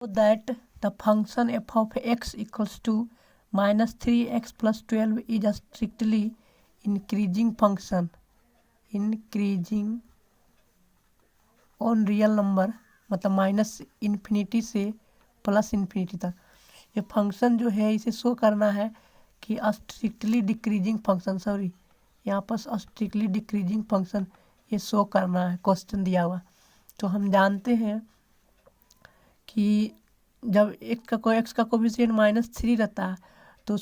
So that the function f of x equals to minus 3x plus 12 is a strictly increasing function, increasing on real number, मतलब minus infinity से plus infinity तक। ये function जो है इसे show करना है कि स्ट्रिक्टली डिक्रीजिंग फंक्शन, सॉरी यहाँ पर स्ट्रिक्टली डिक्रीजिंग फंक्शन ये शो करना है, क्वेश्चन दिया हुआ। तो हम जानते हैं कि जब एक्स का कोफिशिएंट -3 रहता है तो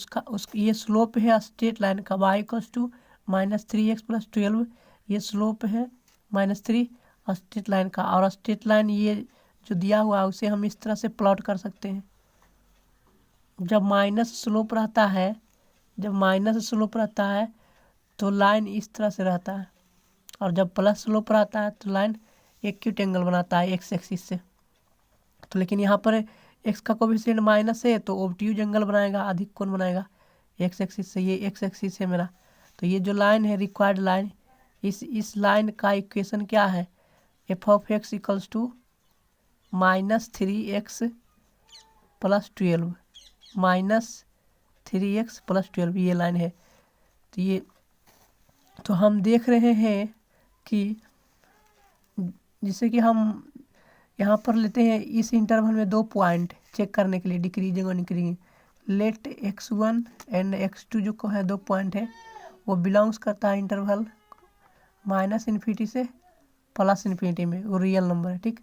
ये स्लोप है स्ट्रेट लाइन का y इक्वल्स टू -3x + 12, ये स्लोप है -3 स्ट्रेट लाइन का। और स्ट्रेट लाइन ये जो दिया हुआ है उसे हम इस तरह से प्लॉट कर सकते हैं। जब माइनस स्लोप रहता है तो लाइन इस तरह से रहता है, और जब प्लस स्लोप रहता है तो लाइन एक्यूट एंगल बनाता है एक्स एक्सिस से। तो लेकिन यहाँ पर एक्स का कोफिशिएंट माइनस है तो ऑब्ट्यूज एंगल बनाएगा, अधिक कोण बनाएगा एक्स एक्सिस से। ये एक्स एक्सिस है मेरा, तो ये जो लाइन है रिक्वायर्ड लाइन, इस लाइन का इक्वेशन क्या है, f of x equals to -3x + 12, -3x + 12 ये लाइन है। तो हम देख रहे हैं कि जिसे कि हम यहाँ पर लेते हैं इस इंटरवल में 2 पॉइंट चेक करने के लिए, डिक्रीजिंग और increasing. Late x1 and x2 जो को है 2 पॉइंट है, वो बिलोंग्स करता है इंटरवल -इन्फिनिटी से +इन्फिनिटी में, वो रियल नंबर है, ठीक।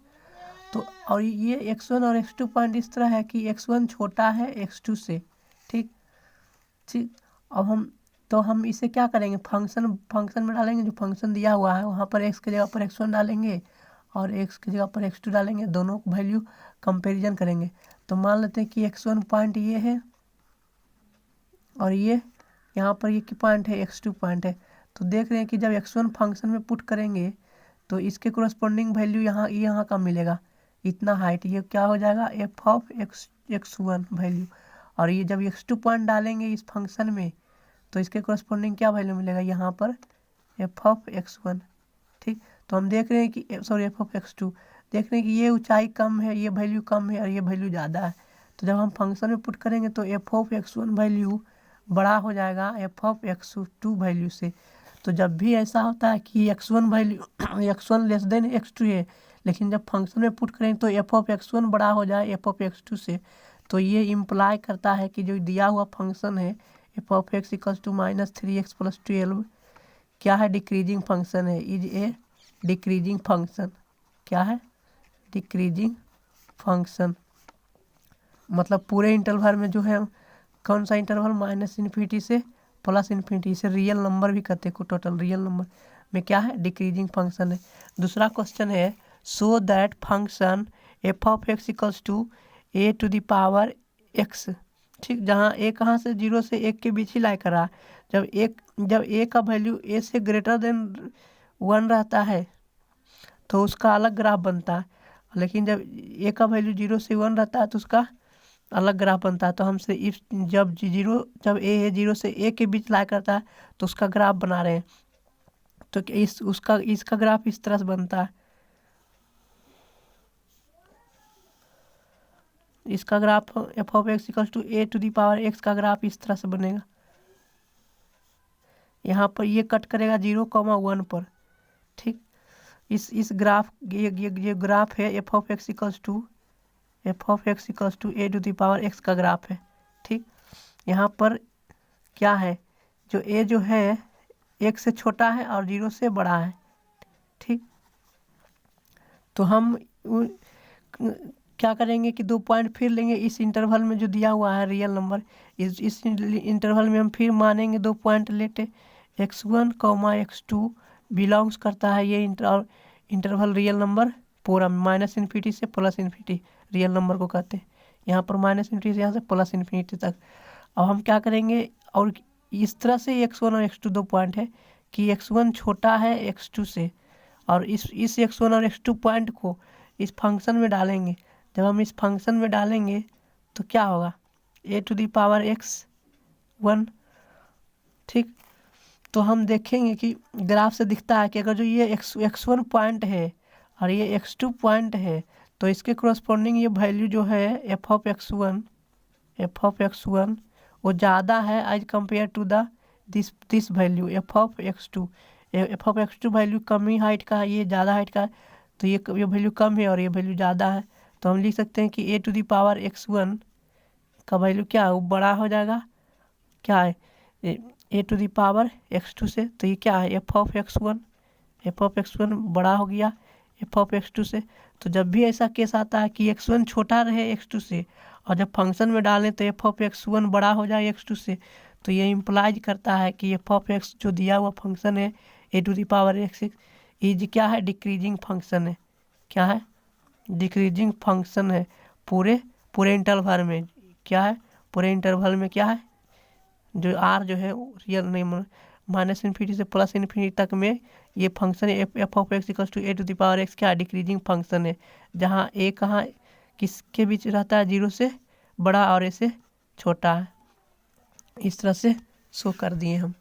तो और ये x1 और x2 पॉइंट इस तरह है कि x1 छोटा है x2 से, ठीक। अब हम इसे क्या करेंगे, फंक्शन में डालेंगे, जो फंक्शन दिया हुआ है वहाँ पर x की जगह पर x1 डालेंगे और x की जगह पर x2 डालेंगे, दोनों वैल्यू कंपैरिजन करेंगे। तो मान लेते हैं कि x1 पॉइंट ये है और ये यहाँ पर ये की पॉइंट है x2 पॉइंट है। तो देख रहे हैं कि जब x1 फंक्शन में पुट करेंगे तो इसके कोरस्पोंडिंग वैल्यू यहाँ का मिलेगा, इतना हाइट, ये क्या हो जाएगा एफ ऑफ x1 वैल्यू। और ये जब x2 पॉइंट डालेंगे इस फंक्शन में तो इसके कोरस्पोंडिंग क्या वैल्यू मिलेगा, यहाँ पर एफ ऑफ x1, ठीक। तो हम देख रहे हैं कि सॉरी एफ ऑफ x2, देख रहे हैं कि ये ऊंचाई कम है, ये वैल्यू कम है और ये वैल्यू ज़्यादा है। तो जब हम फंक्शन में पुट करेंगे तो एफ ऑफ x1 वैल्यू बड़ा हो जाएगा एफ ऑफ x2 वैल्यू से। तो जब भी ऐसा होता है कि x1 value x1 less than x2 है, लेकिन जब फंक्शन में पुट करेंगे तो एफ ऑफ x1 बड़ा हो जाए एफ ऑफ x2 से, तो ये इम्प्लाई करता है कि जो दिया हुआ फंक्शन है f of x equals to -3x + 12 क्या है, डिक्रीजिंग फंक्शन है, इज ए डिक्रीजिंग फंक्शन। क्या है, डिक्रीजिंग फंक्शन। मतलब पूरे इंटरवल में जो है, कौन सा इंटरवल, -इन्फिनिटी से +इन्फिनिटी, से रियल नंबर भी कहते हैं, टोटल रियल नंबर में क्या है, डिक्रीजिंग फंक्शन है। दूसरा क्वेश्चन है so that function f of x equals to a⁴x, ठीक। जहाँ a कहाँ से 0 से 1 के बीच ही लाई कर रहा, जब a का वैल्यू a से ग्रेटर देन 1 रहता है तो उसका अलग ग्राफ बनता है, लेकिन जब a का वैल्यू 0 से 1 रहता है तो उसका अलग ग्राफ बनता है। तो हमसे इफ जब a है 0 से a के बीच लाई करता है तो उसका ग्राफ बना रहे हैं। तो इसका ग्राफ इस तरह से बनता है, इसका graph f of x equals to a⁴x का ग्राफ इस तरह से बनेगा। यहाँ पर ये कट करेगा 0,1 पर, ठीक। इस ग्राफ ये ग्राफ है f of x equals to a⁴x का ग्राफ है, ठीक। यहाँ पर क्या है, जो a जो है 1 से छोटा है और 0 से बड़ा है, ठीक। तो हम क्या करेंगे कि 2 पॉइंट फिर लेंगे इस इंटरवल में जो दिया हुआ है रियल नंबर, इस इंटरवल में हम फिर मानेंगे 2 पॉइंट लेते, x1, x2 बिलोंग्स करता है ये इंटरवल रियल नंबर पूरा -इन्फिनिटी से +इन्फिनिटी रियल नंबर को कहते हैं। यहाँ पर -इन्फिनिटी से यहाँ से +इन्फिनिटी तक। अब हम क्या करेंगे, और इस तरह से x1 और x2 2 पॉइंट है कि x1 छोटा है x2 से, और इस x1 और x2 पॉइंट को इस फंक्शन में डालेंगे। जब हम इस फंक्शन में डालेंगे तो क्या होगा, a⁴x1, ठीक। तो हम देखेंगे कि ग्राफ से दिखता है कि अगर जो ये x1 पॉइंट है और ये x2 पॉइंट है तो तो इसके corresponding ये वैल्यू जो है एफ ऑफ एक्स वन वो ज़्यादा है as compare to the this value f of x to value कम ही हाइट का है, ये ज़्यादा हाइट का है, तो ये वैल्यू कम है और ये वैल्यू ज़्यादा है। तो हम लिख सकते हैं कि A to the power X one का वैल्यू क्या है, वो बड़ा हो जाएगा, क्या है A to the power X two से, तो ये क्या है एफ ऑफ एक्स वन बड़ा हो गया एफ ऑफ एक्स टू से। तो जब भी ऐसा केस आता है कि एक्स वन छोटा रहे एक्स टू से और जब फंक्शन में डालें तो एफ ऑफ एक्स वन बड़ा हो जाए एक्स टू से, तो ये इम्प्लाइज करता है कि एफ ऑफ एक्स जो दिया हुआ फंक्शन है A to the power X is क्या है, डिक्रीजिंग फंक्शन है। क्या है, डिक्रीजिंग फंक्शन है पूरे इंटरवल में। क्या है, पूरे इंटरवल में क्या है, जो आर जो है रियल नहीं माइनस इन्फिनिटी से प्लस इन्फिनिटी तक में ये function f of x equals to a to the power x क्या डिक्रीजिंग फंक्शन है, जहाँ ए कहाँ किसके बीच रहता है, 0 से बड़ा और ए से छोटा है। इस तरह से शो कर दिए हम।